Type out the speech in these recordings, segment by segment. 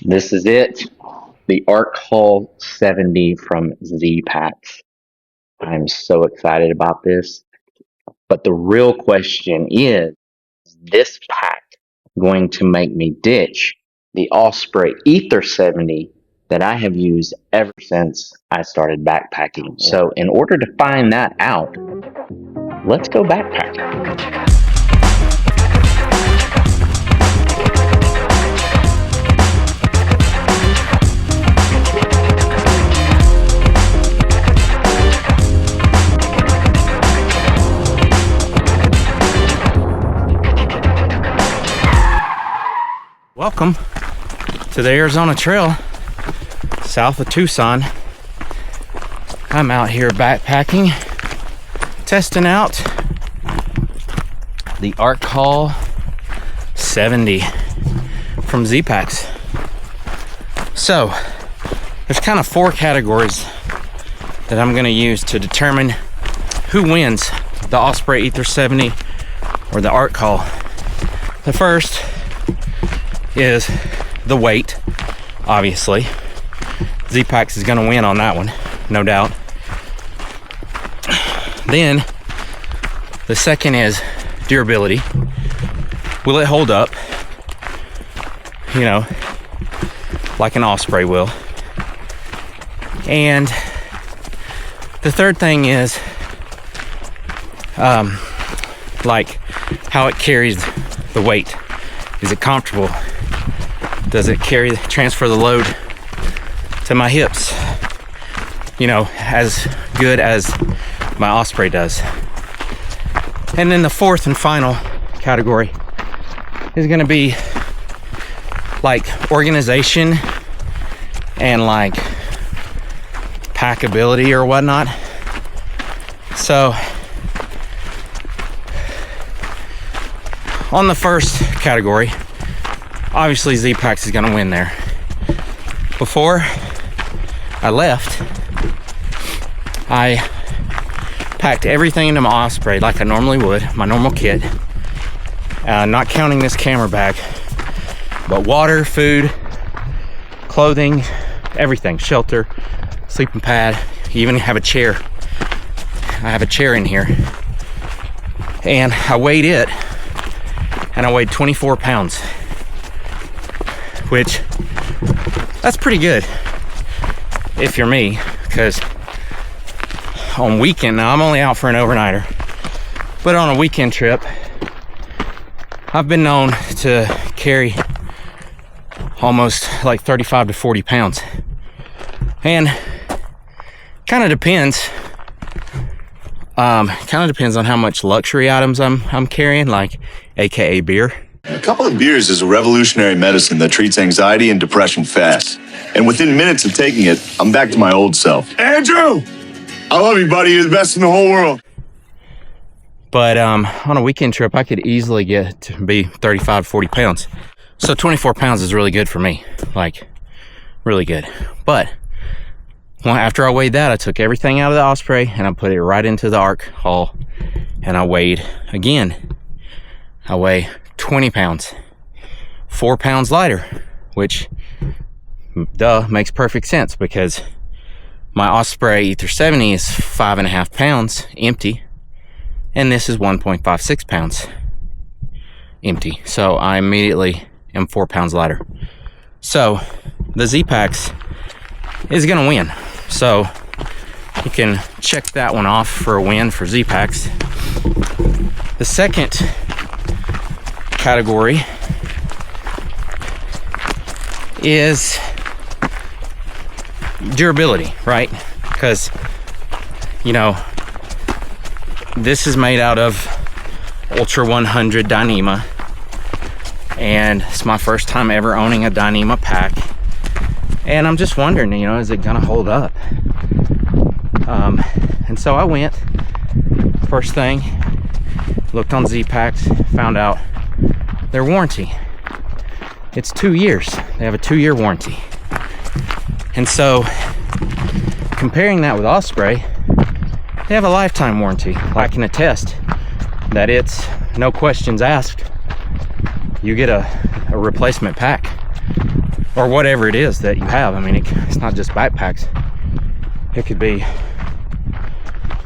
This is it, the Arc Haul 70 from ZPacks. I'm so excited about this. But the real question is this pack going to make me ditch the Osprey Aether 70 that I have used ever since I started backpacking? So in order to find that out, let's go backpacking. Welcome to the Arizona Trail south of Tucson. I'm out here backpacking, testing out the Arc Haul 70 from ZPacks. So there's kind of four categories that I'm going to use to determine who wins the Osprey Aether 70 or the Arc Haul. The first is the weight. Obviously ZPacks is going to win on that one, no doubt. Then the second is durability. Will it hold up, you know, like an Osprey will? And the third thing is like how it carries the weight. Is it comfortable? Does it transfer the load to my hips, you know, as good as my Osprey does? And then the fourth and final category is going to be like organization and like packability or whatnot. So on the first category, obviously ZPacks is going to win there. Before I left, I packed everything into my Osprey like I normally would, my normal kit, not counting this camera bag, but water, food, clothing, everything, shelter, sleeping pad, you even have a chair. I have a chair in here. And I weighed it, and I weighed 24 pounds. Which, that's pretty good if you're me, because on weekend, now I'm only out for an overnighter, but on a weekend trip, I've been known to carry almost like 35 to 40 pounds. And kind of depends on how much luxury items I'm carrying, like AKA beer. A couple of beers is a revolutionary medicine that treats anxiety and depression fast. And within minutes of taking it, I'm back to my old self. Andrew! I love you, buddy. You're the best in the whole world. But on a weekend trip, I could easily get to be 35, 40 pounds. So 24 pounds is really good for me. Like, really good. But after I weighed that, I took everything out of the Osprey and I put it right into the Arc Haul. And I weighed again. I weigh 20 pounds, 4 pounds lighter, which makes perfect sense because my Osprey Aether 70 is 5.5 pounds empty, and this is 1.56 pounds empty. So I immediately am 4 pounds lighter. So the ZPacks is gonna win. So you can check that one off for a win for ZPacks. The second category is durability, right? Because, you know, this is made out of Ultra 100 Dyneema, and it's my first time ever owning a Dyneema pack, and I'm just wondering, you know, is it gonna hold up? And so I went, first thing, looked on ZPacks, found out their warranty. It's 2 years. They have a 2-year warranty. And so comparing that with Osprey, they have a lifetime warranty. I can attest that it's no questions asked. You get a replacement pack. or whatever it is that you have. I mean, it's not just backpacks. It could be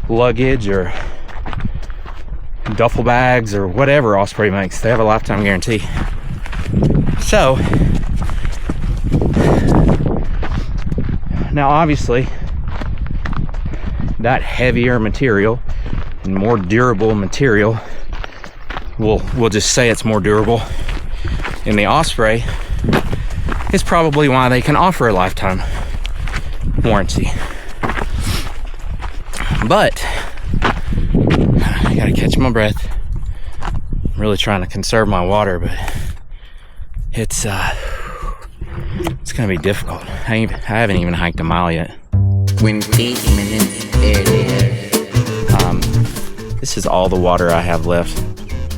luggage or duffel bags or whatever Osprey makes. They have a lifetime guarantee. So now obviously that heavier material and more durable material, we'll just say it's more durable in the Osprey, is probably why they can offer a lifetime warranty. But I gotta catch my breath. I'm really trying to conserve my water, but it's gonna be difficult. I haven't even hiked a mile yet. 20 minutes earlier. This is all the water I have left.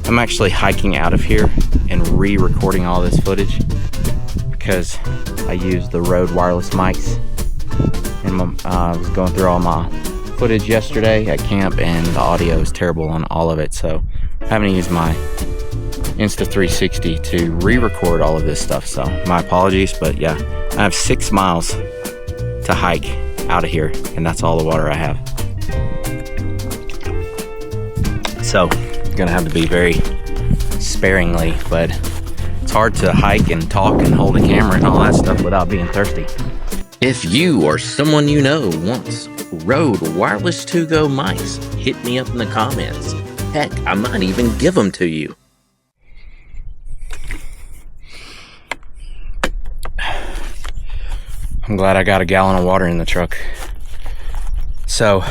I'm actually hiking out of here and re-recording all this footage because I used the Rode wireless mics, and I was going through all my footage yesterday at camp, and the audio is terrible on all of it, so I haven't used my Insta360 to re-record all of this stuff, so my apologies. But yeah, I have 6 miles to hike out of here, and that's all the water I have. So I'm gonna have to be very sparingly, but it's hard to hike and talk and hold a camera and all that stuff without being thirsty. If you or someone you know wants Rode wireless to-go mics, hit me up in the comments. Heck, I might even give them to you. I'm glad I got a gallon of water in the truck. So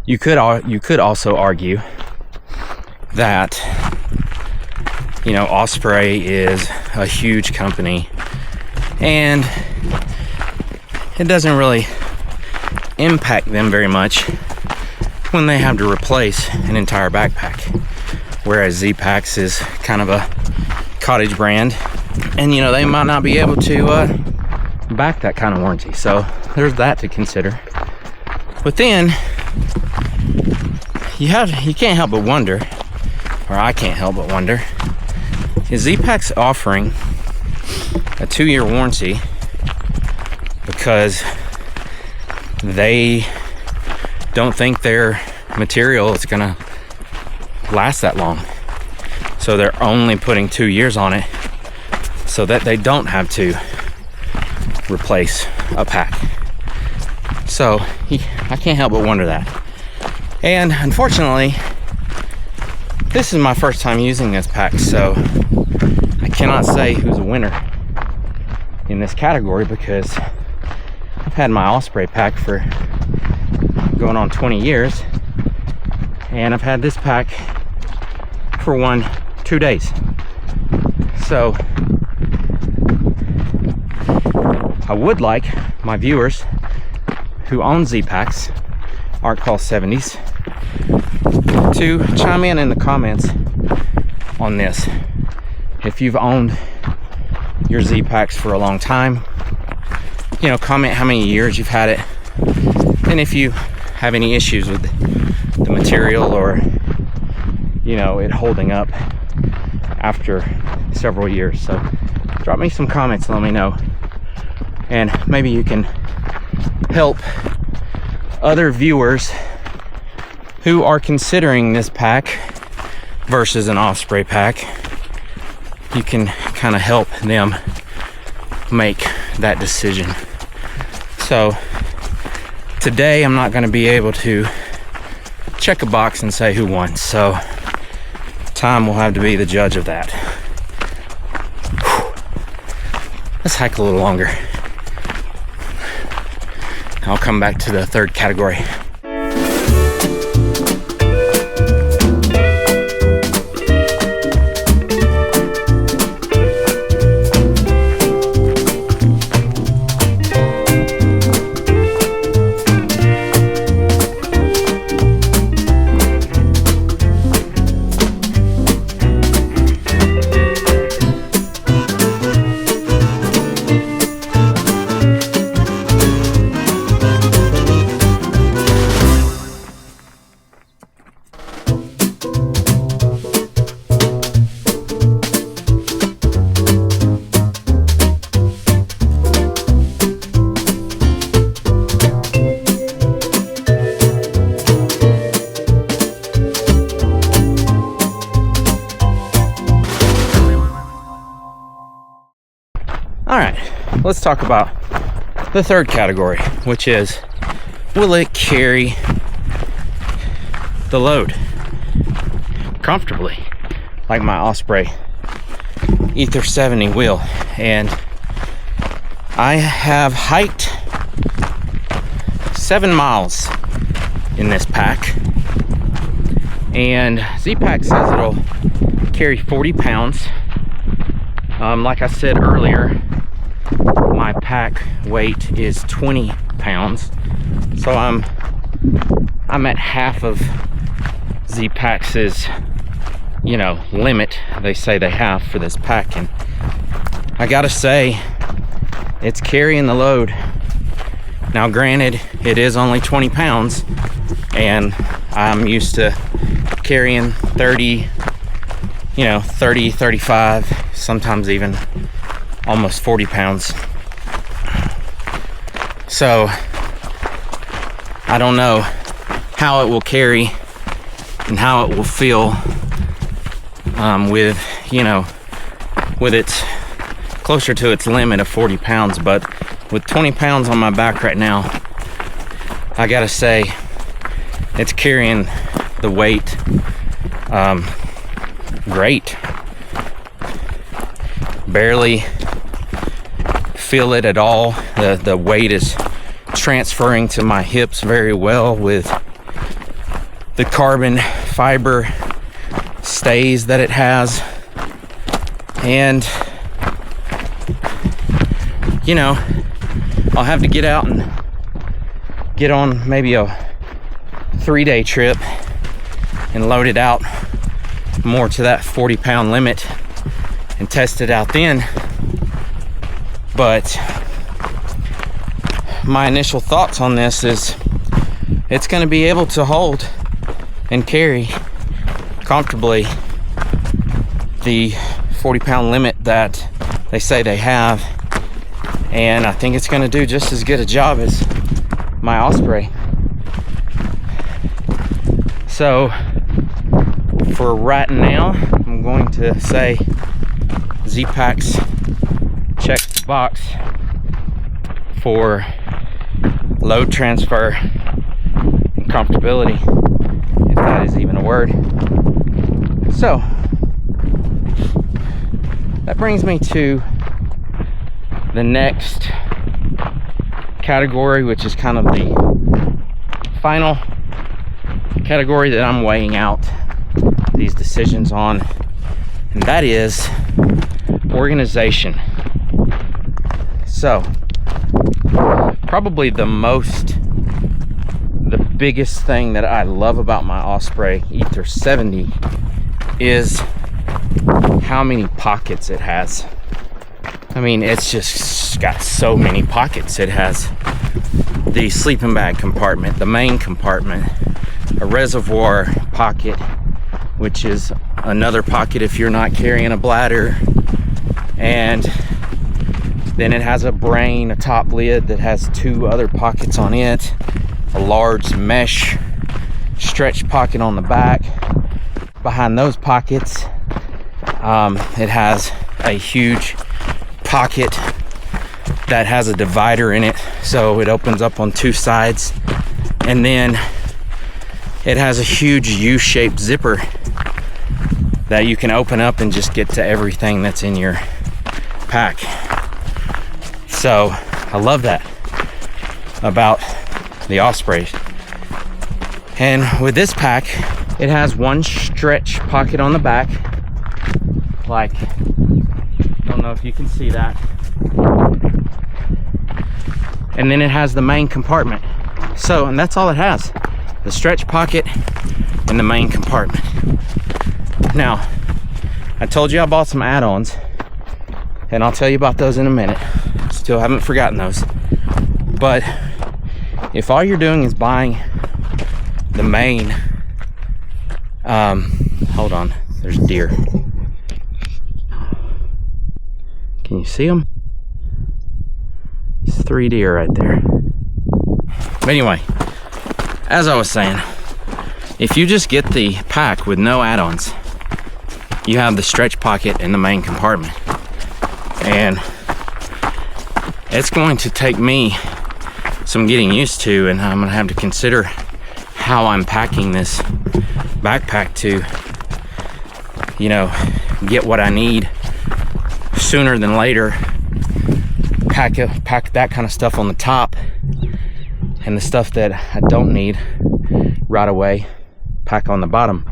you could also argue that, you know, Osprey is a huge company and it doesn't really impact them very much when they have to replace an entire backpack, whereas ZPacks is kind of a cottage brand, and you know, they might not be able to back that kind of warranty. So there's that to consider. But then you can't help but wonder, or I can't help but wonder, is ZPacks offering a 2-year warranty because they don't think their material is gonna last that long, so they're only putting 2 years on it so that they don't have to replace a pack? So I can't help but wonder that. And unfortunately, this is my first time using this pack, so I cannot say who's a winner in this category, because I've had my Osprey pack for going on 20 years, and I've had this pack for 2 days. So I would like my viewers who own ZPacks Arc Haul 70s to chime in the comments on this. If you've owned your ZPacks for a long time, you know, comment how many years you've had it, and if you have any issues with the material, or you know, it holding up after several years. So drop me some comments and let me know, and maybe you can help other viewers who are considering this pack versus an Osprey pack. You can kind of help them make that decision. So today I'm not going to be able to check a box and say who won, so time will have to be the judge of that. Let's hike a little longer. I'll come back to the third category. All right, let's talk about the third category, which is, will it carry the load comfortably like my Osprey Aether 70 will? And I have hiked 7 miles in this pack, and ZPacks says it'll carry 40 pounds. Like I said earlier, my pack weight is 20 pounds, so I'm at half of ZPacks' limit they say they have for this pack, and I gotta say, it's carrying the load. Now granted, it is only 20 pounds, and I'm used to carrying 30, 35, sometimes even almost 40 pounds. So I don't know how it will carry and how it will feel with its closer to its limit of 40 pounds, but with 20 pounds on my back right now, I gotta say it's carrying the weight great. Barely feel it at all. The weight is transferring to my hips very well with the carbon fiber stays that it has. And I'll have to get out and get on maybe a 3-day trip and load it out more to that 40-pound limit and test it out then. But my initial thoughts on this is it's going to be able to hold and carry comfortably the 40-pound limit that they say they have, and I think it's going to do just as good a job as my Osprey. So for right now, I'm going to say ZPacks checks the box for load transfer and comfortability, if that is even a word. So that brings me to the next category, which is kind of the final category that I'm weighing out these decisions on, and that is organization. So probably the biggest thing that I love about my Osprey Aether 70 is how many pockets it has. I mean, it's just got so many pockets. It has the sleeping bag compartment, the main compartment, a reservoir pocket, which is another pocket if you're not carrying a bladder, and then it has a brain, a top lid that has 2 other pockets on it, a large mesh stretch pocket on the back. Behind those pockets, it has a huge pocket that has a divider in it, so it opens up on 2 sides, and then it has a huge U-shaped zipper that you can open up and just get to everything that's in your pack. So I love that about the Ospreys. And with this pack, it has one stretch pocket on the back, like, don't know if you can see that, and then it has the main compartment. So, and that's all it has, the stretch pocket and the main compartment. Now, I told you I bought some add-ons, and I'll tell you about those in a minute. Still haven't forgotten those. But if all you're doing is buying the main, hold on, there's deer. Can you see them? It's 3 deer right there. But anyway, as I was saying, if you just get the pack with no add-ons, you have the stretch pocket in the main compartment. And it's going to take me some getting used to, and I'm gonna have to consider how I'm packing this backpack to, you know, get what I need sooner than later. Pack that kind of stuff on the top, and the stuff that I don't need right away, pack on the bottom.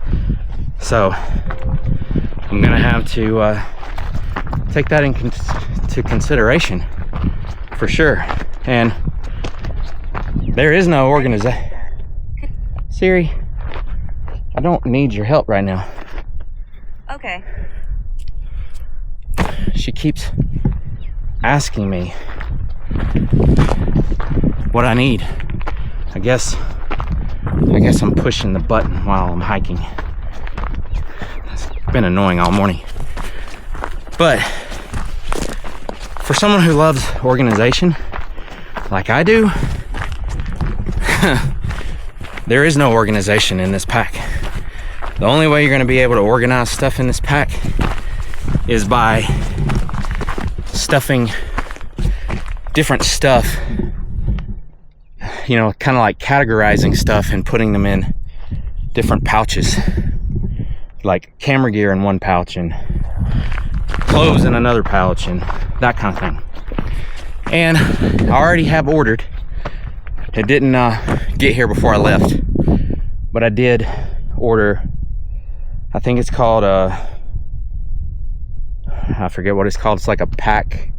So I'm gonna have to take that into consideration for sure. And there is no organization. Siri, I don't need your help right now. Okay. She keeps asking me what I need. I guess I'm pushing the button while I'm hiking. It's been annoying all morning. But for someone who loves organization like I do, there is no organization in this pack. The only way you're going to be able to organize stuff in this pack is by stuffing different stuff, you know, kind of like categorizing stuff and putting them in different pouches, like camera gear in one pouch and clothes in another pouch and that kind of thing. And I already have ordered. It didn't get here before I left, but I did order, I think it's called I forget what it's called. It's like a pack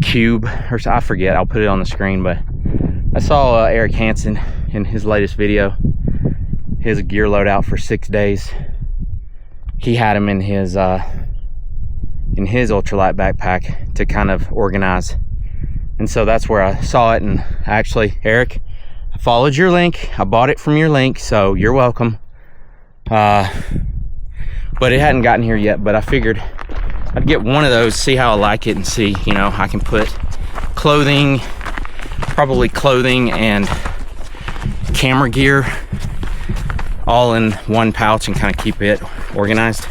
cube, or I forget. I'll put it on the screen. But I saw Eric Hansen in his latest video, his gear loadout for 6 days. He had him in his ultralight backpack to kind of organize, and so that's where I saw it. And actually, Eric, I followed your link. I bought it from your link, so you're welcome. But it hadn't gotten here yet, but I figured I'd get one of those, see how I like it, and see, you know, I can put clothing, probably clothing and camera gear all in one pouch and kind of keep it organized.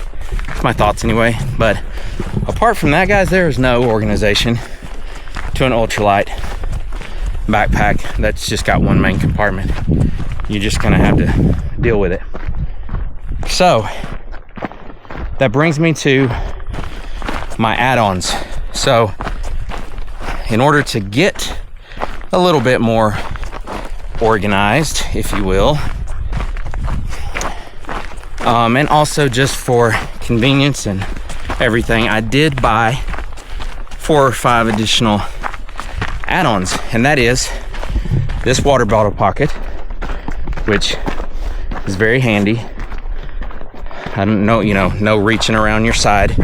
That's my thoughts anyway. But apart from that, guys, there is no organization to an ultralight backpack that's just got one main compartment. You're just gonna have to deal with it. So that brings me to my add-ons. So in order to get a little bit more organized, if you will, and also just for convenience and everything, I did buy 4 or 5 additional add-ons, and that is this water bottle pocket, which is very handy. I don't know, you know, no reaching around your side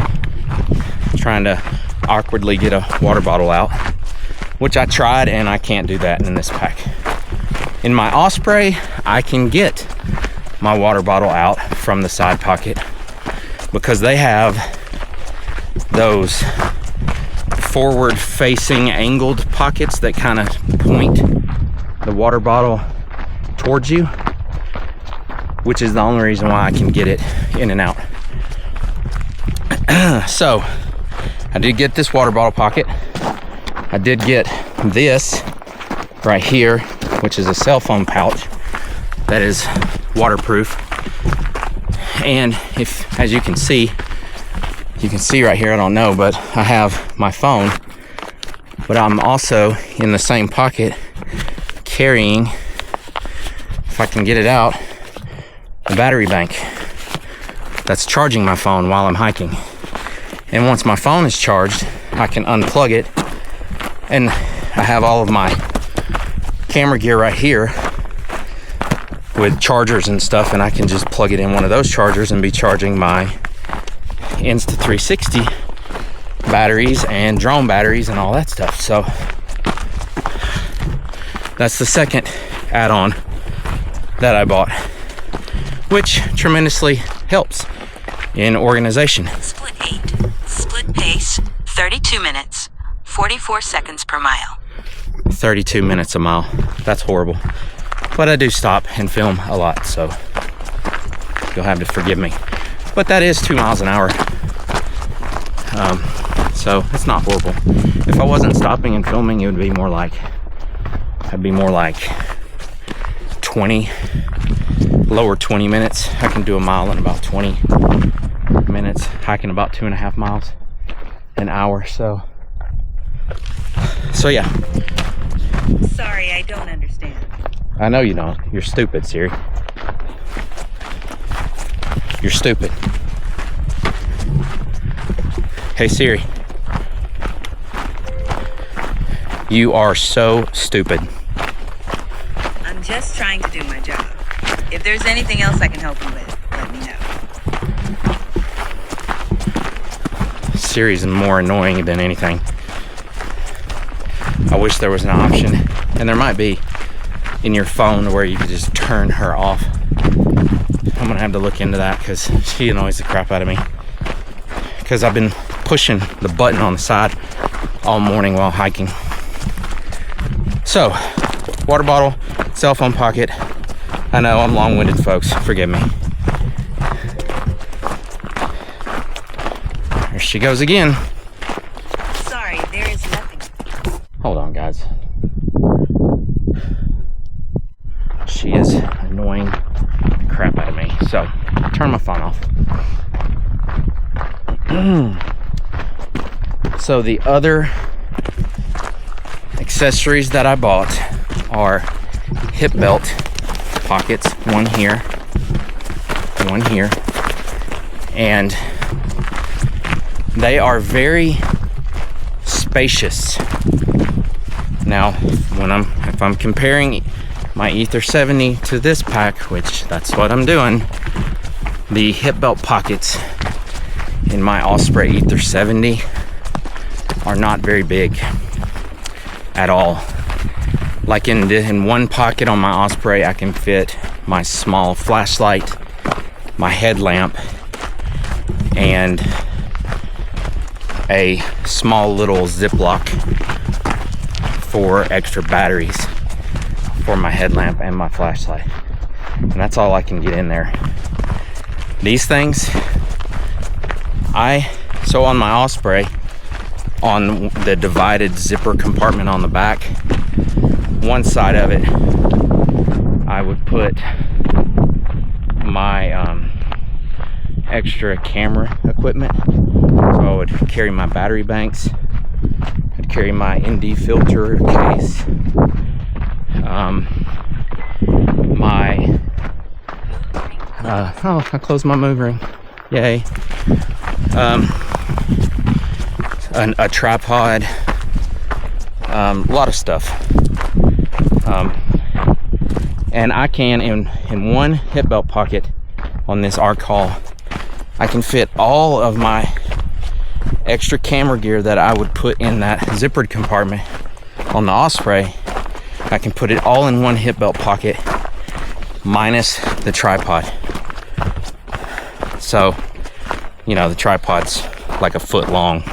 trying to awkwardly get a water bottle out, which I tried and I can't do that in this pack. In my Osprey, I can get my water bottle out from the side pocket because they have those forward facing angled pockets that kind of point the water bottle towards you, which is the only reason why I can get it in and out. So I did get this water bottle pocket. I did get this right here, which is a cell phone pouch that is waterproof. And if, as you can see right here, I don't know, but I have my phone, but I'm also in the same pocket carrying, if I can get it out, a battery bank that's charging my phone while I'm hiking. And once my phone is charged, I can unplug it, and I have all of my camera gear right here with chargers and stuff, and I can just plug it in one of those chargers and be charging my Insta360 batteries and drone batteries and all that stuff. So that's the second add-on that I bought, which tremendously helps in organization. Split 8, split pace, 32 minutes, 44 seconds per mile. 32 minutes a mile. That's horrible. But I do stop and film a lot, so you'll have to forgive me. But that is 2 miles an hour. so it's not horrible. If I wasn't stopping and filming, it would be more like, I'd be more like 20, lower 20 minutes. I can do a mile in about 20 minutes, hiking about 2.5 miles an hour. So yeah. Sorry, I don't understand. I know you don't. You're stupid, Siri. You're stupid. Hey, Siri. You are so stupid. I'm just trying to do my job. If there's anything else I can help you with, let me know. Siri's more annoying than anything. I wish there was an option, and there might be, in your phone where you could just turn her off. I'm gonna have to look into that because she annoys the crap out of me. Because I've been pushing the button on the side all morning while hiking. So, water bottle, cell phone pocket. I know I'm long-winded, folks. Forgive me. There she goes again. Sorry, there is nothing. Hold on, guys. She is annoying the crap out of me. So, turn my phone off. So the other accessories that I bought are hip belt pockets, one here, and they are very spacious. Now, if I'm comparing my Aether 70 to this pack, which that's what I'm doing, the hip belt pockets in my Osprey Aether 70 are not very big at all. Like in one pocket on my Osprey, I can fit my small flashlight, my headlamp, and a small little Ziploc for extra batteries for my headlamp and my flashlight. And that's all I can get in there. These things, so on my Osprey, on the divided zipper compartment on the back, one side of it, I would put my extra camera equipment. So I would carry my battery banks, I'd carry my ND filter case, I closed my move ring, yay. A tripod, a lot of stuff. And I can, in one hip belt pocket on this Arc Haul, I can fit all of my extra camera gear that I would put in that zippered compartment on the Osprey. I can put it all in one hip belt pocket, minus the tripod. So, you know, the tripod's like a foot long.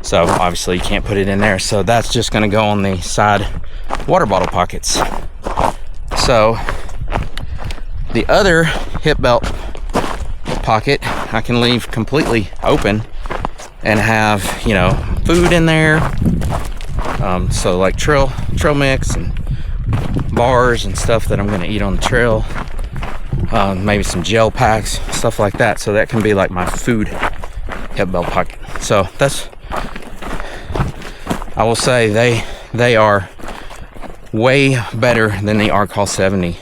So obviously you can't put it in there. So that's just gonna go on the side water bottle pockets. So the other hip belt pocket I can leave completely open and have, you know, food in there. So like trail mix and bars and stuff that I'm gonna eat on the trail. Maybe some gel packs, stuff like that. So that can be like my food hip belt pocket. So that's, I will say they are way better than the Arc Haul 70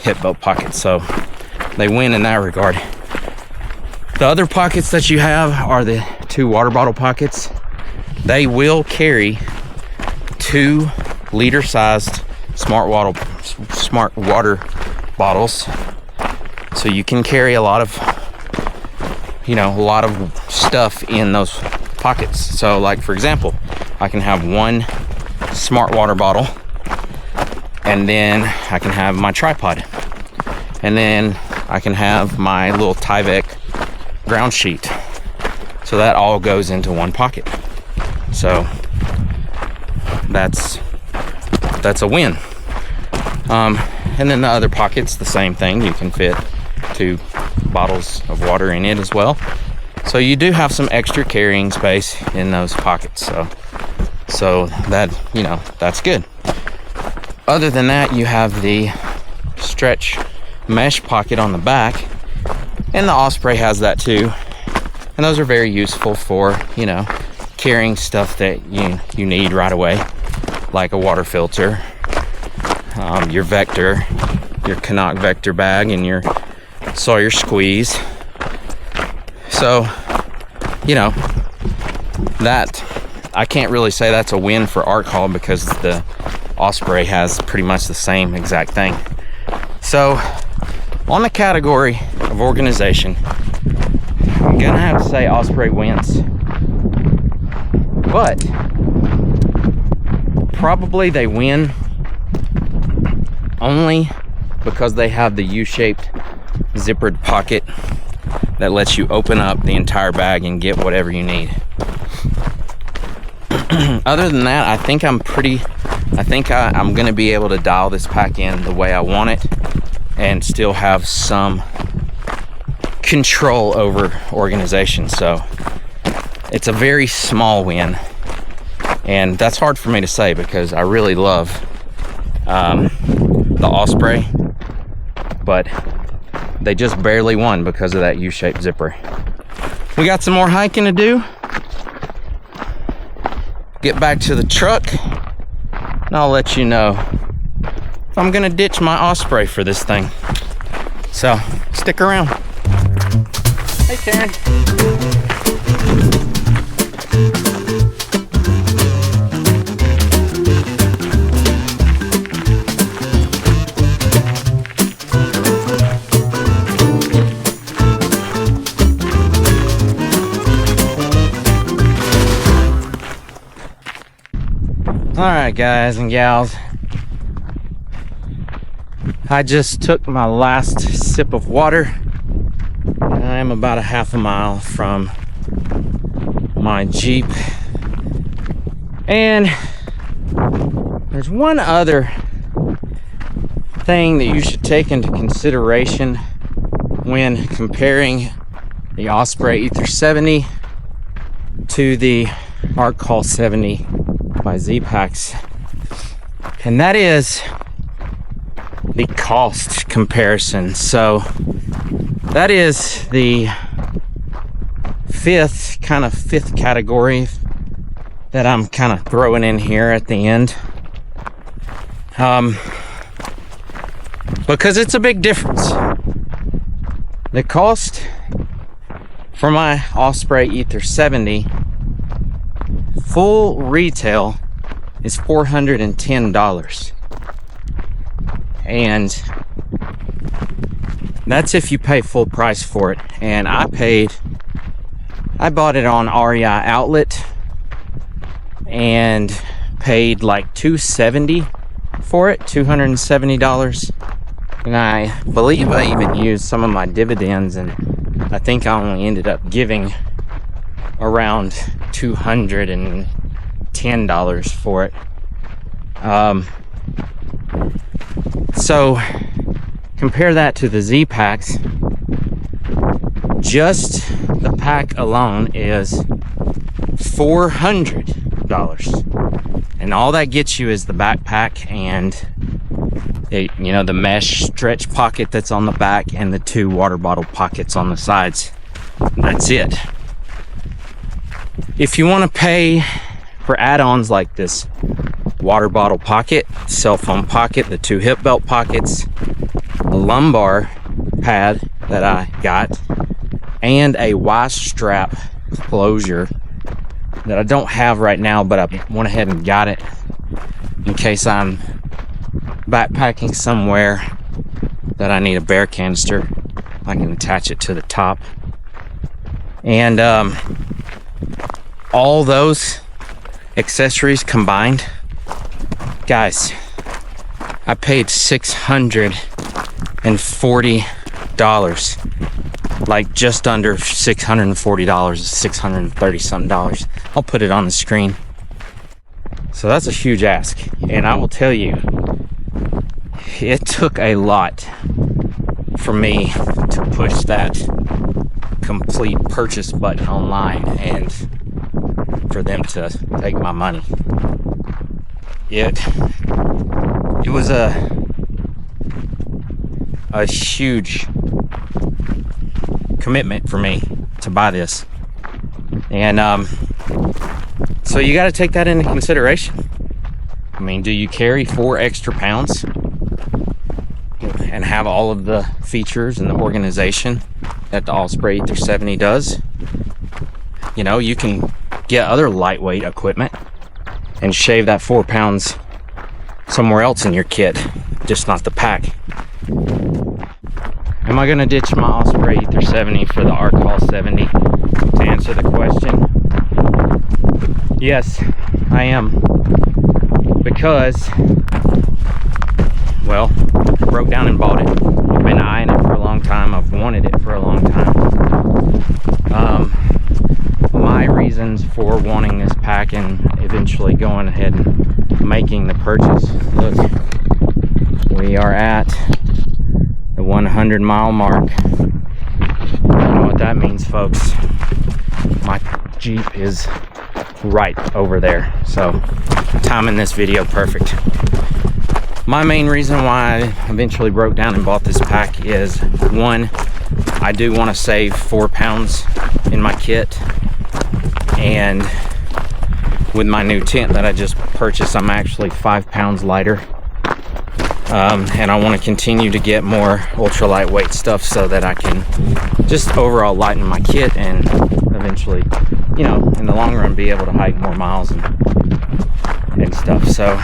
hip belt pockets. So they win in that regard. The other pockets that you have are the 2 water bottle pockets. They will carry 2 liter sized smart water bottles. So you can carry a lot of stuff in those pockets. So like, for example, I can have one smart water bottle, and then I can have my tripod, and then I can have my little Tyvek ground sheet. So that all goes into one pocket. So that's a win. And then the other pocket's the same thing. You can fit 2 bottles of water in it as well. So you do have some extra carrying space in those pockets. So that, you know, that's good. Other than that, you have the stretch mesh pocket on the back, and the Osprey has that too. And those are very useful for, you know, carrying stuff that you need right away, like a water filter, your vector, your Canuck vector bag, and your Sawyer squeeze. So, you know, that I can't really say that's a win for Arc Haul because the Osprey has pretty much the same exact thing. So, on the category of organization, I'm gonna have to say Osprey wins. But probably they win only because they have the U-shaped zippered pocket that lets you open up the entire bag and get whatever you need. Other than that, I think I'm gonna be able to dial this pack in the way I want it and still have some control over organization. So it's a very small win, and that's hard for me to say because I really love the Osprey, but they just barely won because of that U-shaped zipper. We got some more hiking to do. Get back to the truck, and I'll let you know if I'm gonna ditch my Osprey for this thing. So stick around. Hey, Karen. Alright, guys and gals, I just took my last sip of water. I am about a half a mile from my Jeep, and there's one other thing that you should take into consideration when comparing the Osprey Aether 70 to the Arc Haul 70 by ZPacks, and that is the cost comparison. So that is the fifth category that I'm kind of throwing in here at the end, because it's a big difference. The cost for my Osprey Aether 70 full retail is $410, and that's if you pay full price for it. And I bought it on REI Outlet and paid like $270 for it, $270. And I believe I even used some of my dividends, and I think I only ended up giving around $210 for it. So compare that to the ZPacks. Just the pack alone is $400, and all that gets you is the backpack and the mesh stretch pocket that's on the back and the 2 water bottle pockets on the sides. That's it. If you want to pay for add-ons like this water bottle pocket, cell phone pocket, the 2 hip belt pockets, a lumbar pad that I got, and a Y strap closure that I don't have right now, but I went ahead and got it in case I'm backpacking somewhere that I need a bear canister. I can attach it to the top. And all those accessories combined, guys, I paid $640, like just under $640, $630 something. I'll put it on the screen. So that's a huge ask, and I will tell you, it took a lot for me to push that complete purchase button online and for them to take my money. It was a huge commitment for me to buy this, and so you got to take that into consideration. I mean, do you carry 4 extra pounds and have all of the features and the organization that the Osprey Aether 70 does? You know, you can get other lightweight equipment and shave that 4 pounds somewhere else in your kit, just not the pack. Am I gonna ditch my Osprey Aether 70 for the Arc Haul 70? To answer the question, yes, I am. Because, well, I broke down and bought it. I've been eyeing it for a long time. I've wanted it for a long time. My reasons for wanting this pack and eventually going ahead and making the purchase. Look, we are at the 100-mile mark. You know what that means, folks. My Jeep is right over there, so timing this video perfect. My main reason why I eventually broke down and bought this pack is, one, I do want to save 4 pounds in my kit, and with my new tent that I just purchased, I'm actually 5 pounds lighter. And I want to continue to get more ultra lightweight stuff so that I can just overall lighten my kit and eventually, you know, in the long run, be able to hike more miles and stuff. So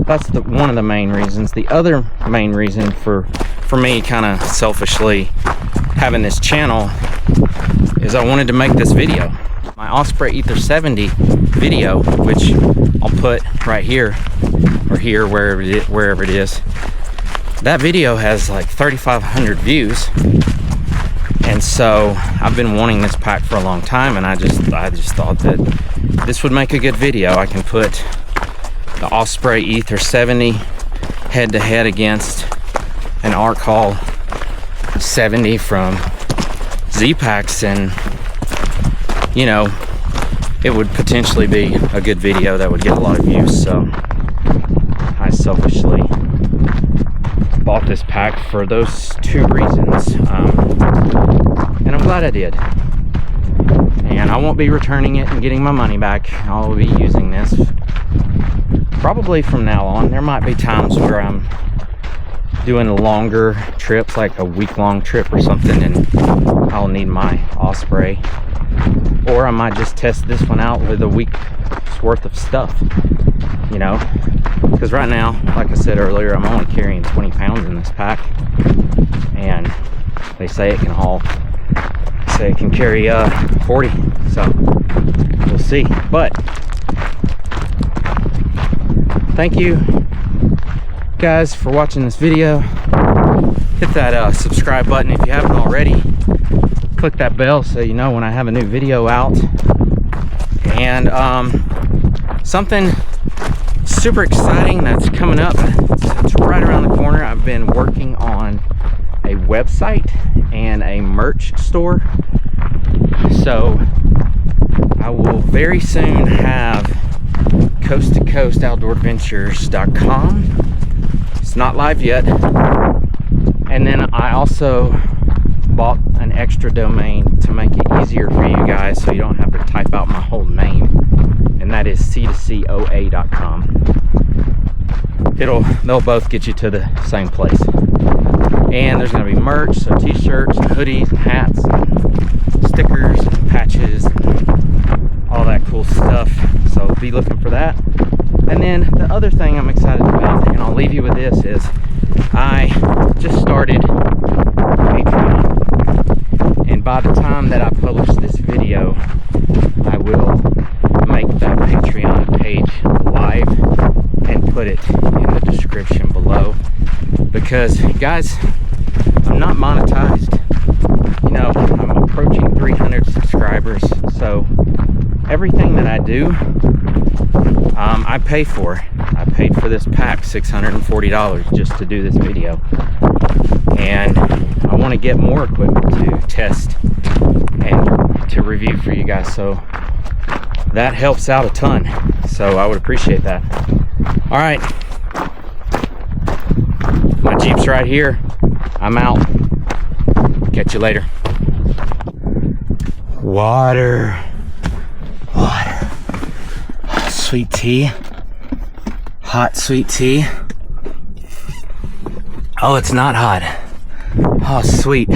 that's one of the main reasons. The other main reason for me, kind of selfishly, having this channel is I wanted to make this video. My Osprey Aether 70 video, which I'll put right here or here, wherever it is. That video has like 3,500 views, and so I've been wanting this pack for a long time, and I just thought that this would make a good video. I can put the Osprey Aether 70 head to head against an Arc Haul 70 from ZPacks, and you know, it would potentially be a good video that would get a lot of views. So I selfishly bought this pack for those 2 reasons, and I'm glad I did. And I won't be returning it and getting my money back. I'll be using this probably from now on. There might be times where I'm doing longer trips, like a week-long trip or something, and I'll need my Osprey. Or I might just test this one out with a week's worth of stuff, you know, because right now, like I said earlier, I'm only carrying 20 pounds in this pack, and they say it can haul, say it can carry 40, so we'll see. But thank you guys for watching this video. Hit that subscribe button if you haven't already. Click that bell so you know when I have a new video out. And something super exciting that's coming up, it's right around the corner. I've been working on a website and a merch store, so I will very soon have coasttocoastoutdooradventures.com. It's not live yet. And then I also bought an extra domain to make it easier for you guys, so you don't have to type out my whole name, and that is c2coa.com. They'll both get you to the same place. And there's going to be merch, so t-shirts and hoodies and hats and stickers and patches and all that cool stuff, so be looking for that. And then the other thing I'm excited about, and I'll leave you with this, is I just started Patreon. And by the time that I publish this video, I will make that Patreon page live and put it in the description below. Because, guys, I'm not monetized. You know, I'm approaching 300 subscribers, so everything that I do, I pay for. I paid for this pack $640 just to do this video. And I want to get more equipment to test review for you guys, so that helps out a ton. So I would appreciate that. All right, my Jeep's right here. I'm out. Catch you later. Water. Sweet tea. Hot sweet tea. Oh, it's not hot. Oh, sweet.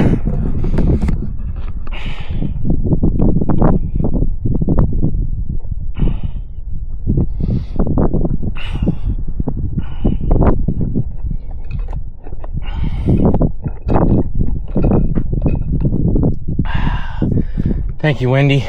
Thank you, Wendy.